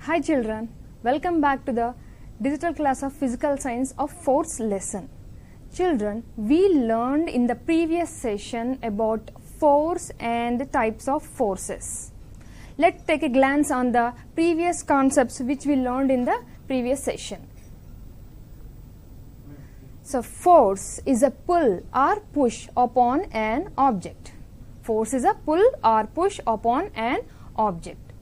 Hi children, welcome back to the digital class of Physical Science of 4th lesson. Children, we learned in the previous session about force and types of forces. Let's take a glance on the previous concepts which we learned in the previous session. So, force is a pull or push upon an object. Force is a pull or push upon an object.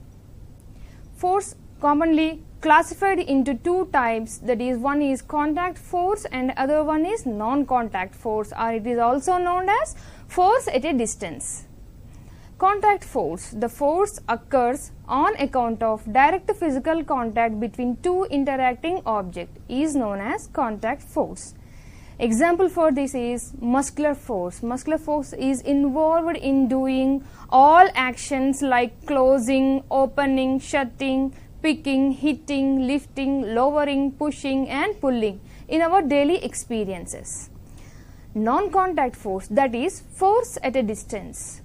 Force commonly classified into two types, that is, one is contact force and other one is non-contact force, or it is also known as force at a distance. Contact force, the force occurs on account of direct physical contact between two interacting objects, is known as contact force. Example for this is muscular force. Muscular force is involved in doing all actions like closing, opening, shutting, picking, hitting, lifting, lowering, pushing and pulling in our daily experiences. Non-contact force, that is force at a distance.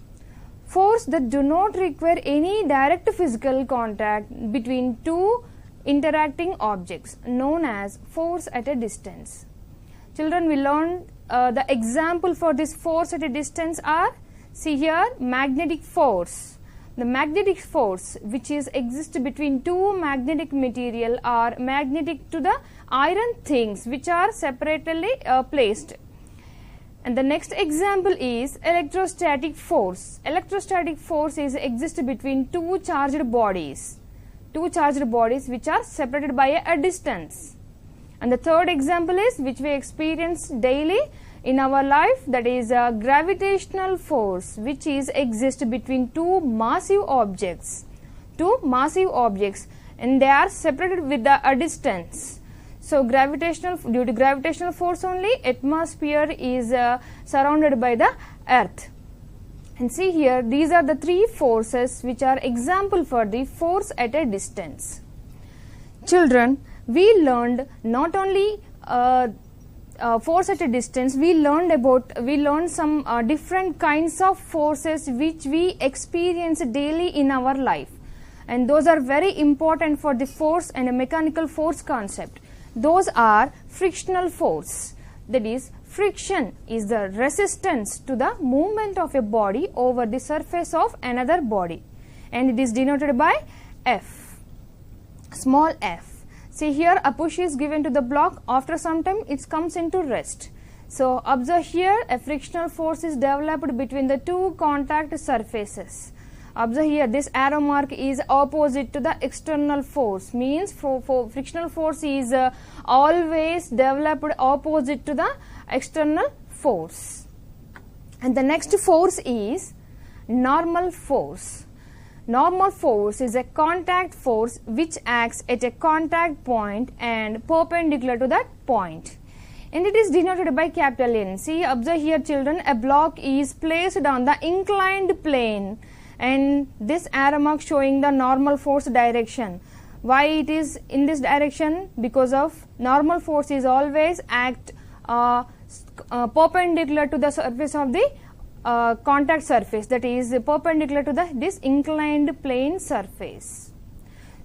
Force that do not require any direct physical contact between two interacting objects, known as force at a distance. Children, we learned the example for this force at a distance are, see here, magnetic force. The magnetic force which is exists between two magnetic material are magnetic to the iron things which are separately placed. And the next example is electrostatic force. Electrostatic force is exists between two charged bodies which are separated by a distance. And the third example is, which we experience daily in our life, that is gravitational force, which is exist between two massive objects, and they are separated with a distance. So due to gravitational force only, atmosphere is surrounded by the earth. And see here, these are the three forces which are example for the force at a distance. Children, we learned not only force at a distance, we learned some different kinds of forces which we experience daily in our life, and those are very important for the force and a mechanical force concept. Those are frictional force, that is, friction is the resistance to the movement of a body over the surface of another body, and it is denoted by F, small f. See here, a push is given to the block, after some time it comes into rest. So observe here, a frictional force is developed between the two contact surfaces. Observe here, this arrow mark is opposite to the external force, means for frictional force is always developed opposite to the external force. And the next force is normal force. Normal force is a contact force which acts at a contact point and perpendicular to that point, and it is denoted by capital N. See, observe here children, a block is placed on the inclined plane and this arrow mark showing the normal force direction. Why it is in this direction? Because of normal force is always act perpendicular to the surface of the contact surface, that is perpendicular to this inclined plane surface.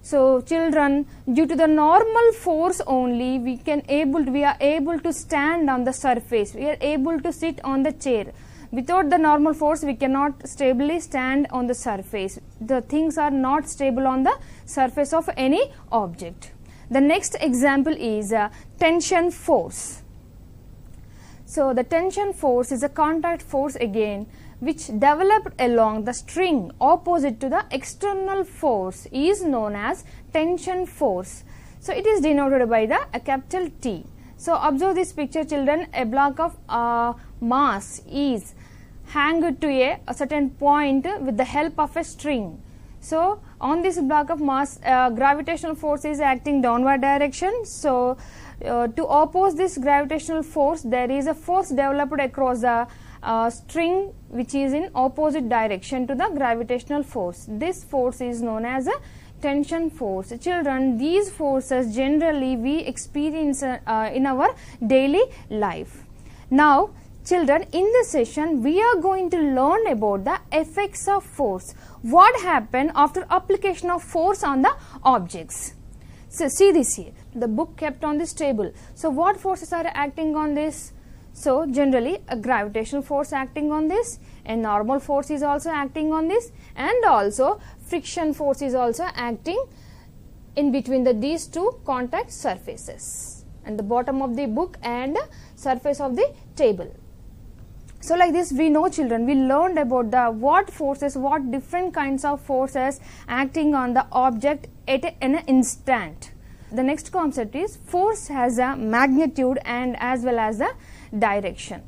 So children, due to the normal force only, we are able to stand on the surface, we are able to sit on the chair. Without the normal force, we cannot stably stand on the surface. The things are not stable on the surface of any object. The next example is tension force. So the tension force is a contact force again which developed along the string opposite to the external force, is known as tension force. So it is denoted by the capital T. So observe this picture children, a block of mass is hanged to a certain point with the help of a string. So on this block of mass, gravitational force is acting downward direction. So to oppose this gravitational force, there is a force developed across the string which is in opposite direction to the gravitational force. This force is known as a tension force. Children, these forces generally we experience in our daily life. Now Children, in this session we are going to learn about the effects of force. What happened after application of force on the objects. So see this here, the book kept on this table. So what forces are acting on this? So generally a gravitational force acting on this, a normal force is also acting on this, and also friction force is also acting in between these two contact surfaces, and the bottom of the book and the surface of the table. So like this we know, children, we learned about the what forces, what different kinds of forces acting on the object at an instant. The next concept is force has a magnitude and as well as a direction.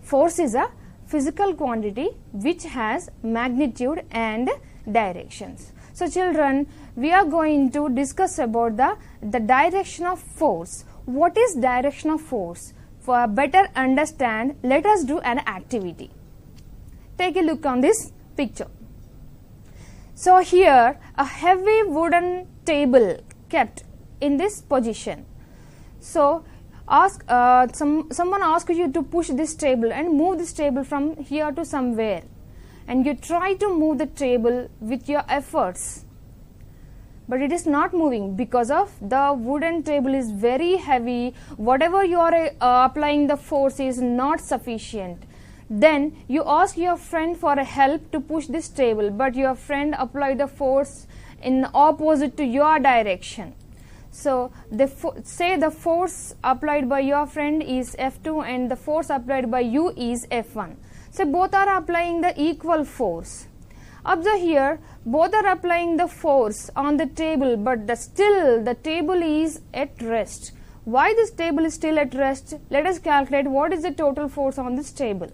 Force is a physical quantity which has magnitude and directions. So children, we are going to discuss about the direction of force. What is direction of force? For a better understand, let us do an activity. Take a look on this picture. So here a heavy wooden table kept in this position. So someone asks you to push this table and move this table from here to somewhere, and you try to move the table with your efforts, but it is not moving because of the wooden table is very heavy. Whatever you are applying the force is not sufficient. Then you ask your friend for a help to push this table, but your friend applied the force in opposite to your direction. So say the force applied by your friend is F2 and the force applied by you is F1. So both are applying the equal force. Observe here, both are applying the force on the table, but still the table is at rest. Why this table is still at rest? Let us calculate what is the total force on this table.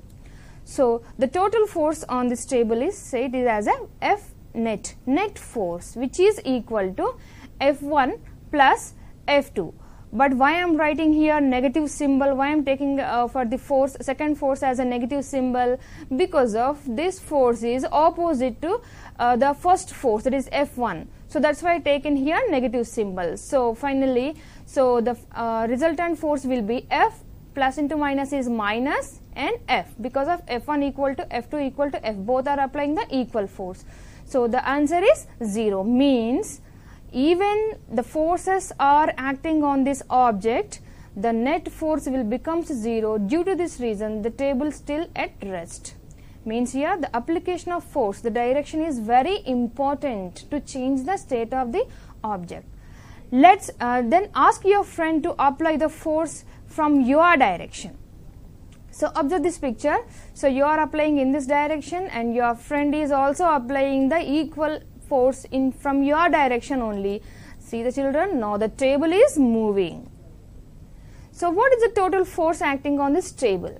So the total force on this table is, say it is as a F net force, which is equal to F1 plus F2. But why I am writing here negative symbol? Why I am taking for the force, second force as a negative symbol? Because of this force is opposite to the first force, that is F1. So that's why I taken here negative symbol. So finally, so the resultant force will be F, plus into minus is minus, and F, because of F1 equal to F2 equal to F. Both are applying the equal force. So the answer is 0, means even the forces are acting on this object, the net force will become 0. Due to this reason, the table still at rest. Means here the application of force, the direction is very important to change the state of the object. Let's then ask your friend to apply the force from your direction. So observe this picture. So you are applying in this direction and your friend is also applying the equal force in from your direction only. See the children, now the table is moving. So what is the total force acting on this table?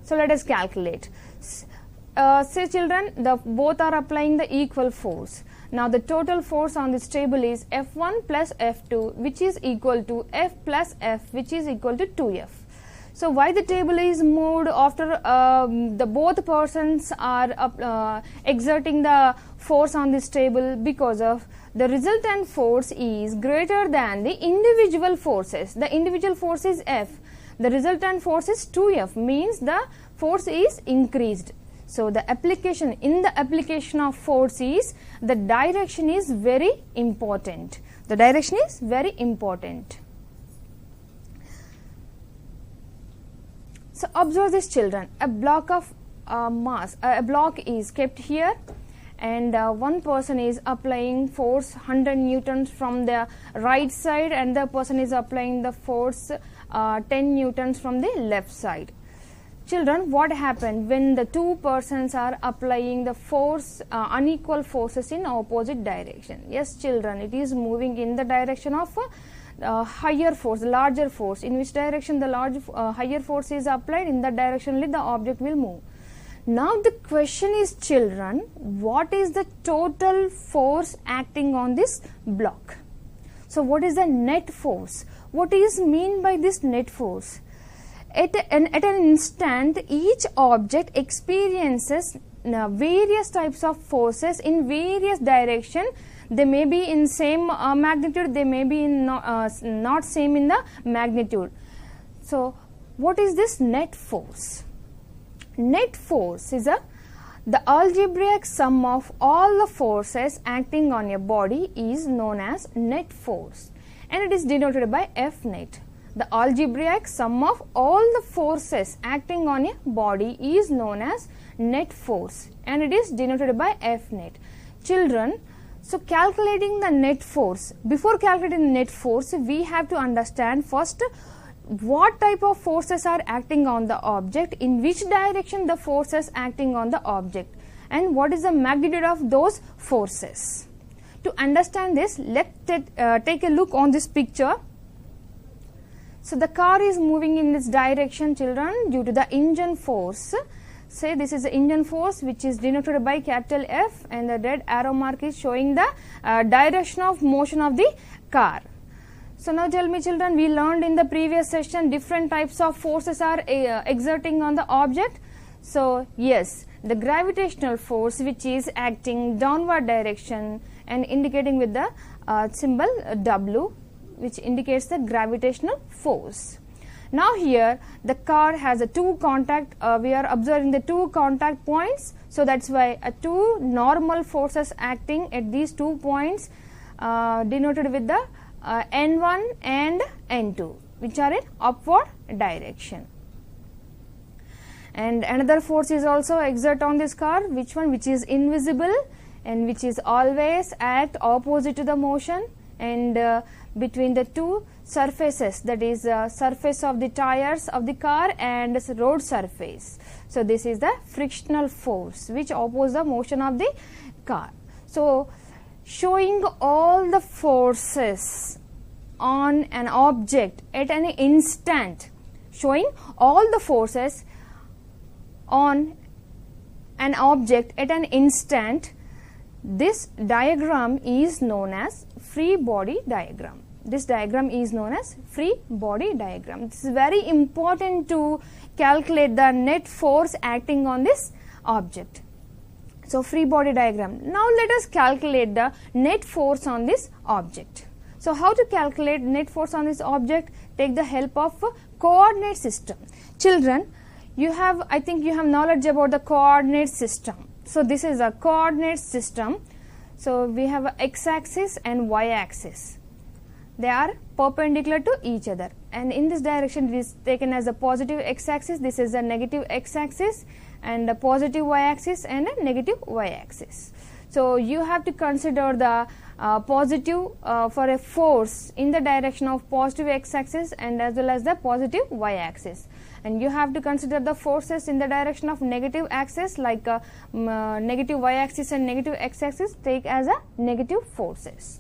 So let us calculate. Say children, both are applying the equal force. Now the total force on this table is F1 plus F2, which is equal to F plus F, which is equal to 2F. So why the table is moved after the both persons are exerting the force on this table? Because of the resultant force is greater than the individual forces. The individual force is F. The resultant force is 2F, means the force is increased. So the application, in the application of force is, the direction is very important. The direction is very important. So observe this children, a block of mass, a block is kept here, and one person is applying force 100 newtons from the right side and the person is applying the force 10 newtons from the left side. Children, what happened when the two persons are applying the force, unequal forces in opposite direction? Yes children, it is moving in the direction of higher force, larger force. In which direction the higher force is applied, in that direction only the object will move. Now the question is children, what is the total force acting on this block? So what is the net force? What is mean by this net force? At an instant, each object experiences various types of forces in various directions. They may be in same magnitude, they may be in not same in the magnitude. So what is this net force? Net force is the algebraic sum of all the forces acting on a body is known as net force, and it is denoted by F net. The algebraic sum of all the forces acting on a body is known as net force, and it is denoted by F net. Children, so calculating the net force, before calculating the net force, we have to understand first what type of forces are acting on the object, in which direction the forces acting on the object, and what is the magnitude of those forces. To understand this, let's take a look on this picture. So the car is moving in this direction, children, due to the engine force. Say this is the engine force, which is denoted by capital F, and the red arrow mark is showing the direction of motion of the car. So now tell me, children, we learned in the previous session different types of forces are exerting on the object. So yes, the gravitational force, which is acting downward direction and indicating with the symbol W, which indicates the gravitational force. Now here the car has a two contact, we are observing the two contact points, so that's why two normal forces acting at these 2 points denoted with the N1 and N2, which are in upward direction. And another force is also exert on this car, which one? Which is invisible and which is always act opposite to the motion, and between the two surfaces, that is surface of the tires of the car and road surface. So this is the frictional force which opposes the motion of the car. So showing all the forces on an object at an instant, showing all the forces on an object at an instant, this diagram is known as free body diagram. This diagram is known as free body diagram. This is very important to calculate the net force acting on this object. So free body diagram. Now let us calculate the net force on this object. So how to calculate net force on this object? Take the help of a coordinate system. Children, I think you have knowledge about the coordinate system. So this is a coordinate system. So we have a x-axis and y-axis. They are perpendicular to each other, and in this direction it is taken as a positive x-axis, this is a negative x-axis, and a positive y-axis and a negative y-axis. So you have to consider the positive for a force in the direction of positive x-axis and as well as the positive y-axis, and you have to consider the forces in the direction of negative axis, like negative y-axis and negative x-axis take as a negative forces.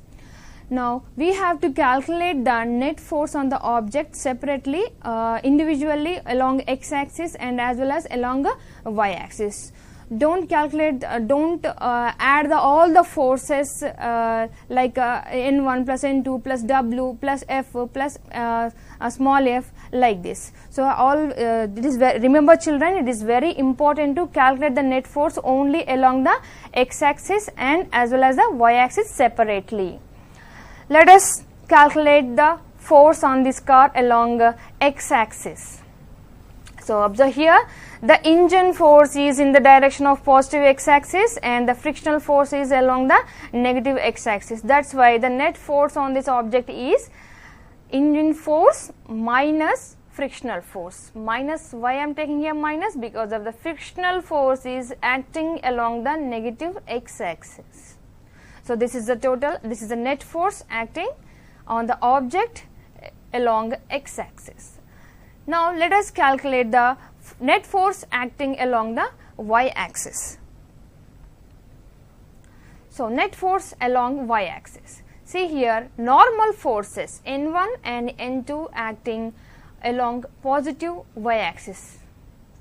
Now we have to calculate the net force on the object separately, individually along x-axis and as well as along the y-axis. Don't calculate, don't add all the forces like N1 plus N2 plus W plus F plus small f, like this. So remember children, it is very important to calculate the net force only along the x-axis and as well as the y-axis separately. Let us calculate the force on this car along x-axis. So observe here, the engine force is in the direction of positive x-axis and the frictional force is along the negative x-axis. That's why the net force on this object is engine force minus frictional force. Minus, why I am taking here minus? Because of the frictional force is acting along the negative x-axis. So this is the total, this is the net force acting on the object along x-axis. Now let us calculate the net force acting along the y-axis. So net force along y-axis. See here, normal forces N1 and N2 acting along positive y-axis.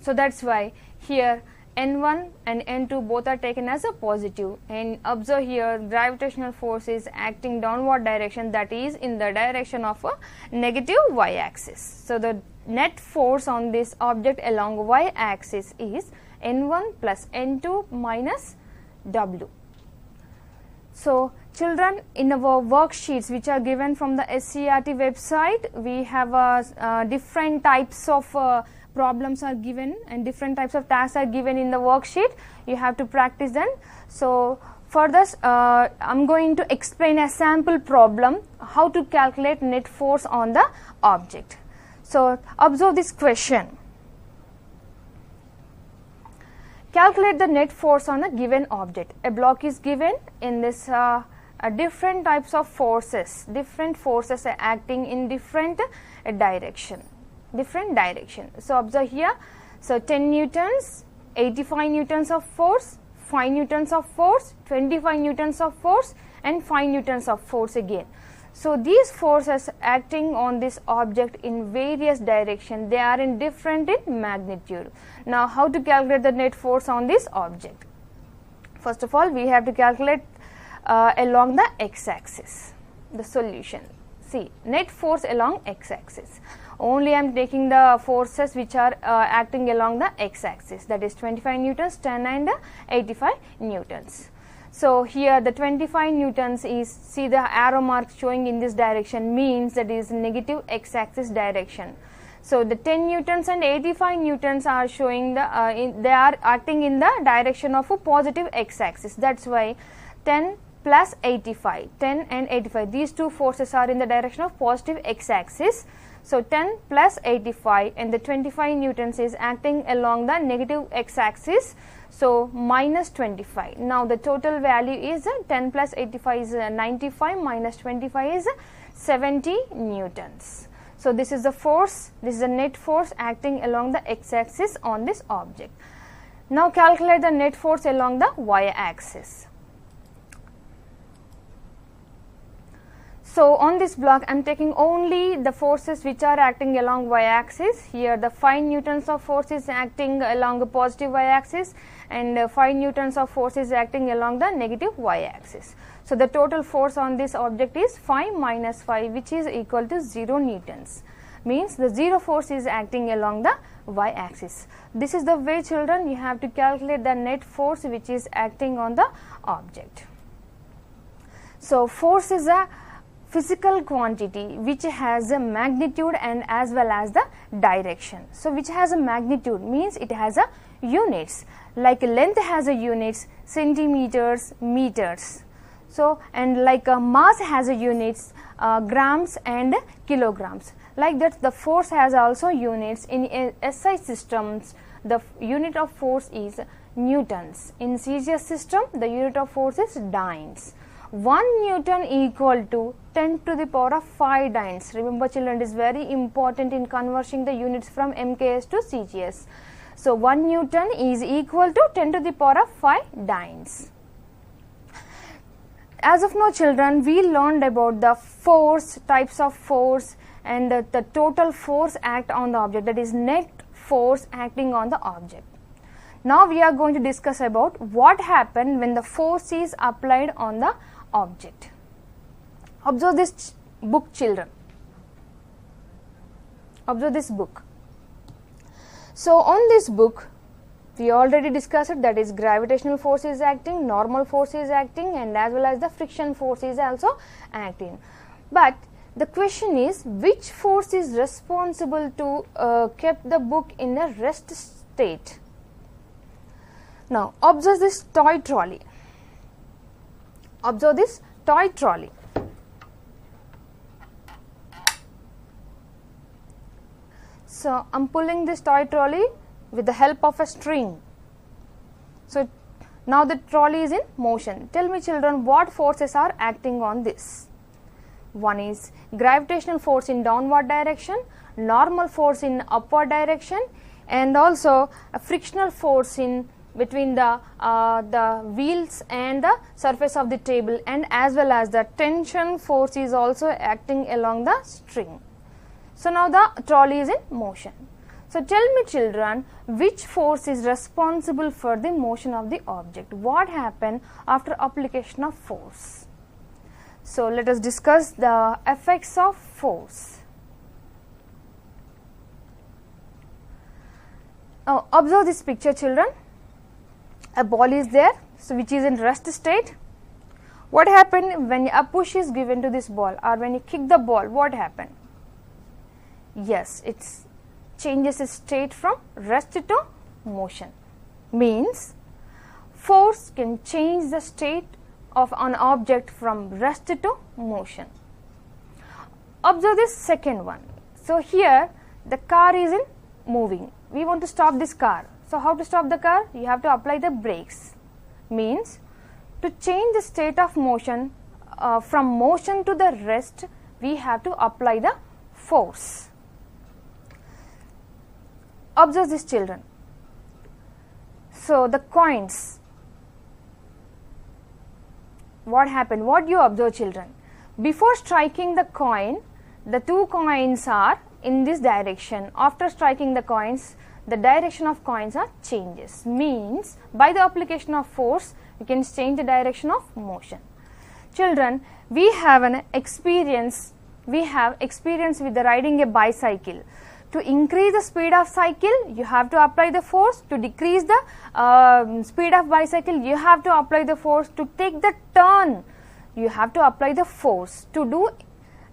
So that's why here N1 and N2 both are taken as a positive, and observe here gravitational force is acting downward direction, that is in the direction of a negative y-axis. So the net force on this object along y-axis is N1 plus N2 minus W. So children, in our worksheets which are given from the SIET website, we have different types of problems are given and different types of tasks are given in the worksheet. You have to practice them. So for this, I'm going to explain a sample problem how to calculate net force on the object. So observe this question. Calculate the net force on a given object. A block is given. In this different types of forces, different forces are acting in different direction. So observe here. So 10 newtons, 85 newtons of force, 5 newtons of force, 25 newtons of force, and 5 newtons of force again. So these forces acting on this object in various directions, they are in different in magnitude. Now how to calculate the net force on this object? First of all, we have to calculate along the x-axis the solution. See, net force along x-axis. Only I am taking the forces which are acting along the x-axis, that is 25 newtons, 10 and 85 newtons. So here the 25 newtons is, see the arrow mark showing in this direction means that is negative x-axis direction. So the 10 newtons and 85 newtons are showing the they are acting in the direction of a positive x-axis. That's why 10 plus 85, 10 and 85, these two forces are in the direction of positive x-axis. So 10 plus 85 and the 25 newtons is acting along the negative x-axis. So minus 25. Now the total value is 10 plus 85 is 95, minus 25 is 70 newtons. So this is the force, this is the net force acting along the x-axis on this object. Now calculate the net force along the y-axis. So on this block I am taking only the forces which are acting along y-axis. Here the 5 newtons of force is acting along the positive y-axis and 5 newtons of force is acting along the negative y-axis. So the total force on this object is 5 minus 5, which is equal to 0 newtons. Means the 0 force is acting along the y-axis. This is the way, children, you have to calculate the net force which is acting on the object. So force is a physical quantity which has a magnitude and as well as the direction. So which has a magnitude means it has a units, like length has a units, centimeters, meters. So and like a mass has a units, grams and kilograms. Like that the force has also units. In SI systems the unit of force is newtons. In CGS system the unit of force is dynes. 1 Newton equal to 10 to the power of 5 dynes. Remember, children, it is very important in converting the units from MKS to CGS. So 1 Newton is equal to 10 to the power of 5 dynes. As of now, children, we learned about the force, types of force and the total force act on the object, that is net force acting on the object. Now we are going to discuss about what happened when the force is applied on the object. Observe this book, children. Observe this book. So on this book we already discussed it, that is gravitational force is acting, normal force is acting and as well as the friction force is also acting. But the question is, which force is responsible to keep the book in a rest state? Now observe this toy trolley. Observe this toy trolley. So I am pulling this toy trolley with the help of a string. So now the trolley is in motion. Tell me, children, what forces are acting on this? One is gravitational force in downward direction, normal force in upward direction, and also a frictional force in between the wheels and the surface of the table, and as well as the tension force is also acting along the string. So now the trolley is in motion. So tell me, children, which force is responsible for the motion of the object? What happened after application of force? So let us discuss the effects of force. Now observe this picture, children. A ball is there, so which is in rest state. What happened when a push is given to this ball, or when you kick the ball, what happened? Yes, it's changes its state from rest to motion. Means force can change the state of an object from rest to motion. Observe this second one. So here the car is in moving. We want to stop this car. So how to stop the car? You have to apply the brakes. Means to change the state of motion from motion to the rest, we have to apply the force. Observe this, children. So the coins, what happened? What you observe, children? Before striking the coin, the two coins are in this direction. After striking the coins, the direction of coins are changes. Means by the application of force, you can change the direction of motion. Children, we have experience with the riding a bicycle. To increase the speed of cycle, you have to apply the force. To decrease the speed of bicycle, you have to apply the force. To take the turn, you have to apply the force. To do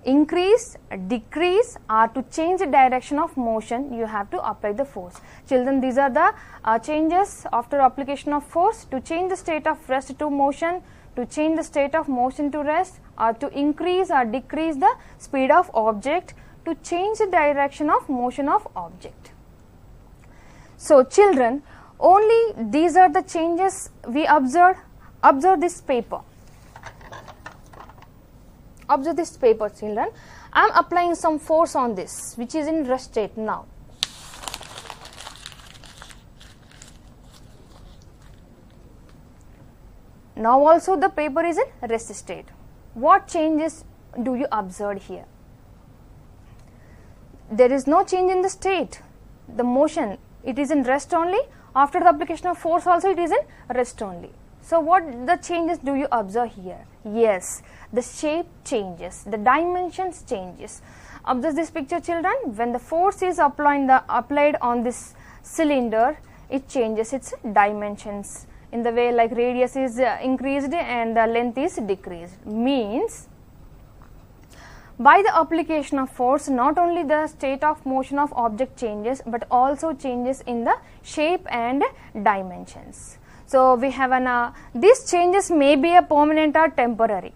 increase, decrease, or to change the direction of motion, you have to apply the force. Children, these are the changes after application of force. To change the state of rest to motion, to change the state of motion to rest, or to increase or decrease the speed of object, to change the direction of motion of object. So children, only these are the changes we observed. Observe this paper. Observe this paper, children. I am applying some force on this, which is in rest state now. Now also the paper is in rest state. What changes do you observe here? There is no change in the state. The motion, it is in rest only. After the application of force also, it is in rest only. So what the changes do you observe here? Yes, the shape changes, the dimensions changes. Observe this picture, children. When the force is applied on this cylinder, it changes its dimensions in the way like radius is increased and the length is decreased. Means by the application of force, not only the state of motion of object changes, but also changes in the shape and dimensions. So we have these changes may be a permanent or temporary.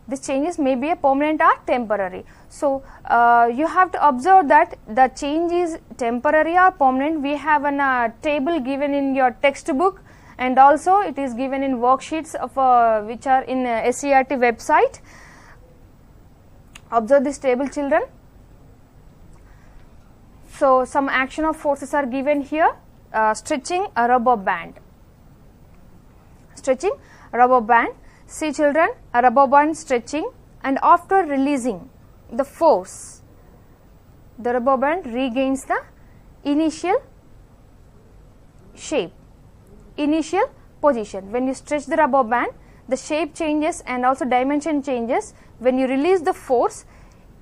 These changes may be a permanent or temporary. So you have to observe that the change is temporary or permanent. We have a table given in your textbook, and also it is given in worksheets of which are in SIET website. Observe this table, children. So some action of forces are given here. Stretching a rubber band. Stretching a rubber band. See, children, a rubber band stretching, and after releasing the force, the rubber band regains the initial shape, initial position. When you stretch the rubber band, the shape changes and also dimension changes. When you release the force,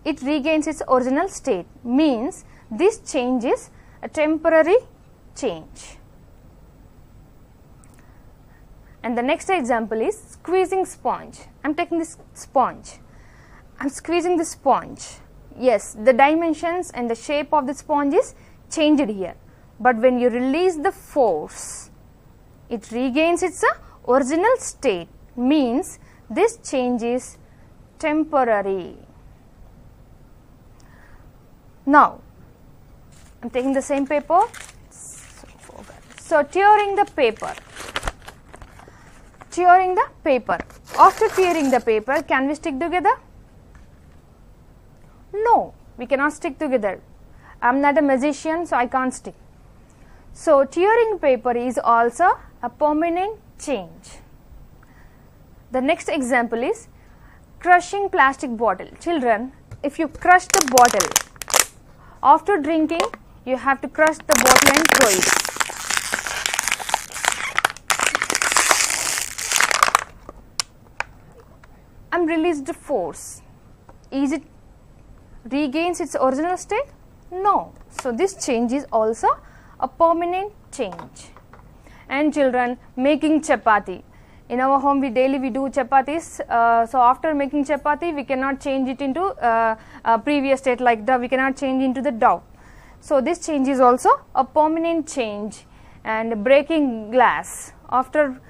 it regains its original state. Means this change is a temporary change. And the next example is squeezing sponge. I am taking this sponge. I am squeezing the sponge. Yes, the dimensions and the shape of the sponge is changed here. But when you release the force, it regains its original state. Means this change is temporary. Now, I am taking the same paper. So tearing the paper. Tearing the paper. After tearing the paper, can we stick together? No, we cannot stick together. I am not a magician, so I can't stick. So tearing paper is also a permanent change. The next example is crushing plastic bottle. Children, if you crush the bottle, after drinking, you have to crush the bottle and throw it. And release the force. Is it regains its original state? No. So this change is also a permanent change. And children, making chapati. In our home, we daily do chapatis. So after making chapati, we cannot change it into previous state like we cannot change into the dough. So this change is also a permanent change. And breaking glass, after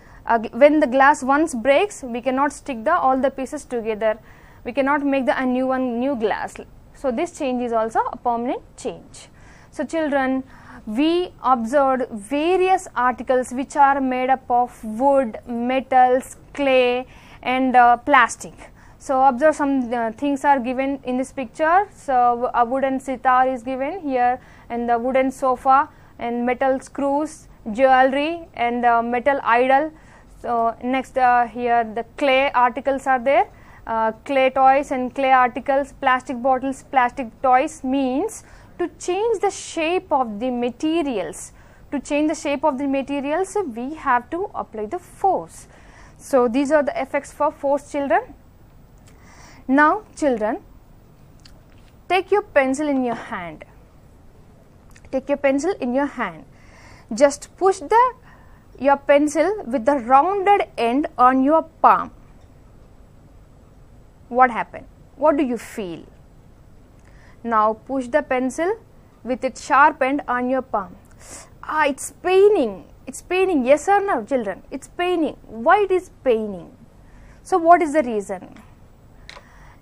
when the glass once breaks, we cannot stick all the pieces together, we cannot make the new glass. So this change is also a permanent change. So children, we observed various articles which are made up of wood, metals, clay and plastic. So observe some things are given in this picture. So a wooden sitar is given here, and the wooden sofa and metal screws, jewelry and metal idol. So next here the clay articles are there, clay toys and clay articles, plastic bottles, plastic toys. Means to change the shape of the materials. To change the shape of the materials, we have to apply the force. So these are the effects for force, children. Now children, take your pencil in your hand. Take your pencil in your hand. Just push your pencil with the rounded end on your palm. What happened? What do you feel? Now push the pencil with its sharp end on your palm. It's paining. It's paining. Yes or no, children? It's paining. Why it is paining? So what is the reason?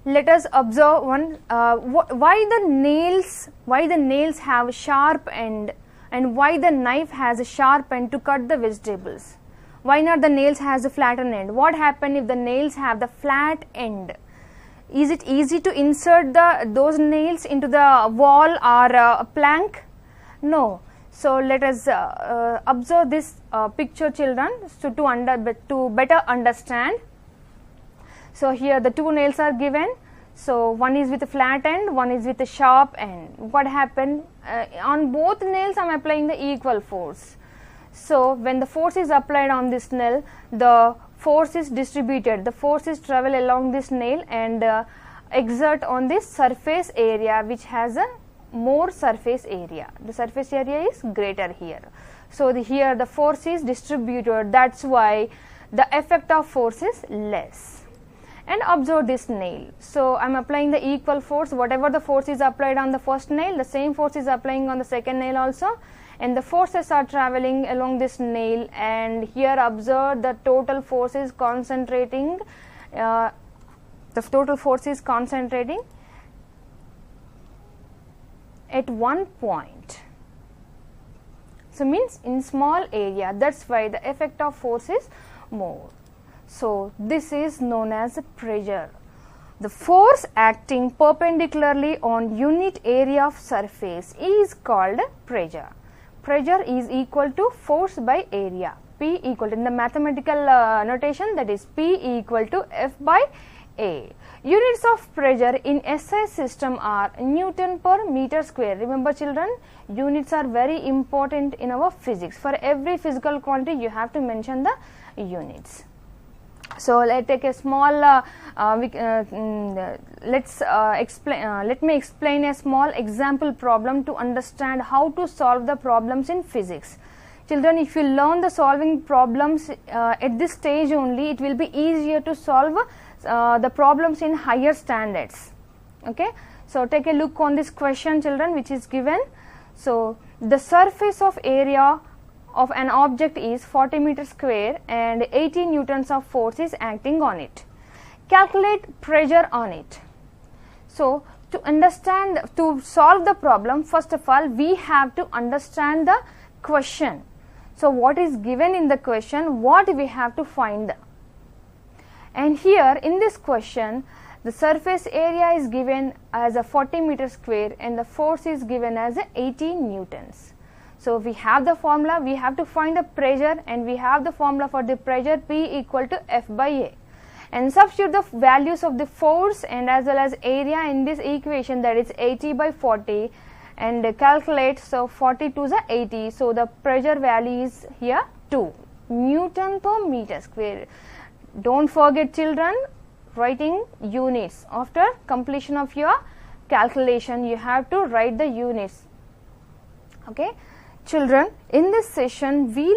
Let us observe one. Why the nails have a sharp end, and why the knife has a sharp end to cut the vegetables? Why not the nails has a flattened end? What happens if the nails have the flat end? Is it easy to insert those nails into the wall or a plank? No. So let us observe this picture, children, so to better understand. So here the two nails are given. So one is with a flat end, one is with a sharp end. What happened? On both nails I am applying the equal force. So when the force is applied on this nail, the force is distributed. The force is travel along this nail and exert on this surface area, which has a more surface area. The surface area is greater here. So here the force is distributed. That's why the effect of force is less. And observe this nail. So I am applying the equal force. Whatever the force is applied on the first nail, the same force is applying on the second nail also. And the forces are traveling along this nail, and here observe the total force is concentrating. The total force is concentrating at one point. So means in small area. That's why the effect of force is more. So this is known as pressure. The force acting perpendicularly on unit area of surface is called pressure. Pressure is equal to force by area. P equal to, in the mathematical notation, that is P equal to F by A. Units of pressure in SI system are Newton per meter square. Remember children, units are very important in our physics. For every physical quantity you have to mention the units. So let take a small let me explain a small example problem to understand how to solve the problems in physics. Children, if you learn the solving problems at this stage only, it will be easier to solve the problems in higher standards. Okay, so take a look on this question, children, which is given. So the surface of area of an object is 40 meters square and 80 newtons of force is acting on it. Calculate pressure on it. So to solve the problem, first of all we have to understand the question. So what is given in the question, what we have to find. And here in this question, the surface area is given as a 40 meters square and the force is given as 80 newtons. So we have the formula, we have to find the pressure, and we have the formula for the pressure, P equal to F by A. And substitute the values of the force and as well as area in this equation, that is 80 by 40, and calculate. So 40 to the 80, so the pressure value is here 2 Newton per meter square. Don't forget children, writing units. After completion of your calculation, you have to write the units. Okay. Children, in this session we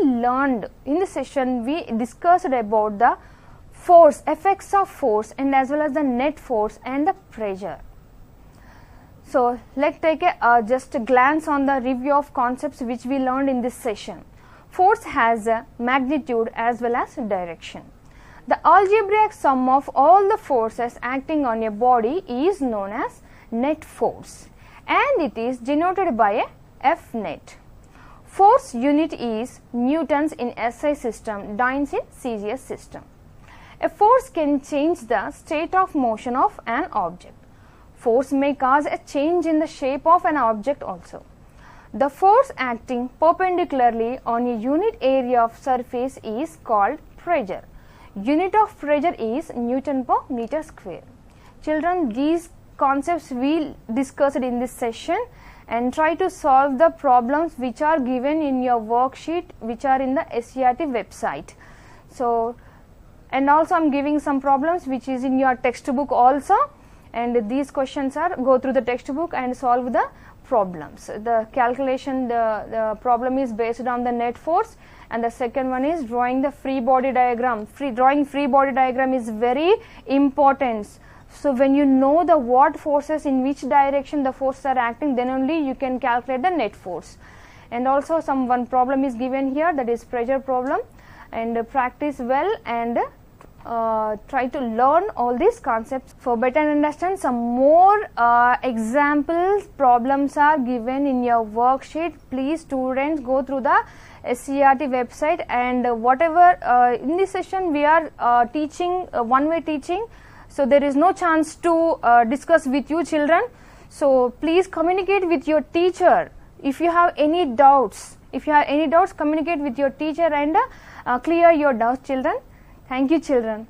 discussed about the force, effects of force, and as well as the net force and the pressure. So let's take a just a glance on the review of concepts which we learned in this session. Force has a magnitude as well as direction. The algebraic sum of all the forces acting on a body is known as net force, and it is denoted by a F net. Force unit is newtons in SI system, dynes in CGS system. A force can change the state of motion of an object. Force may cause a change in the shape of an object also. The force acting perpendicularly on a unit area of surface is called pressure. Unit of pressure is Newton per meter square. Children, these concepts we discussed in this session, and try to solve the problems which are given in your worksheet which are in the SIET website. So, and also I am giving some problems which is in your textbook also, and these questions are go through the textbook and solve the problems. The calculation, the problem is based on the net force, and the second one is drawing the free body diagram. Drawing free body diagram is very important. So when you know the what forces in which direction the forces are acting, then only you can calculate the net force. And also one problem is given here, that is pressure problem, and practice well and try to learn all these concepts. For better understand, some more examples problems are given in your worksheet. Please students go through the SIET website, and whatever in this session we are teaching one-way teaching. So there is no chance to discuss with you children. So please communicate with your teacher. If you have any doubts, communicate with your teacher and clear your doubts children. Thank you children.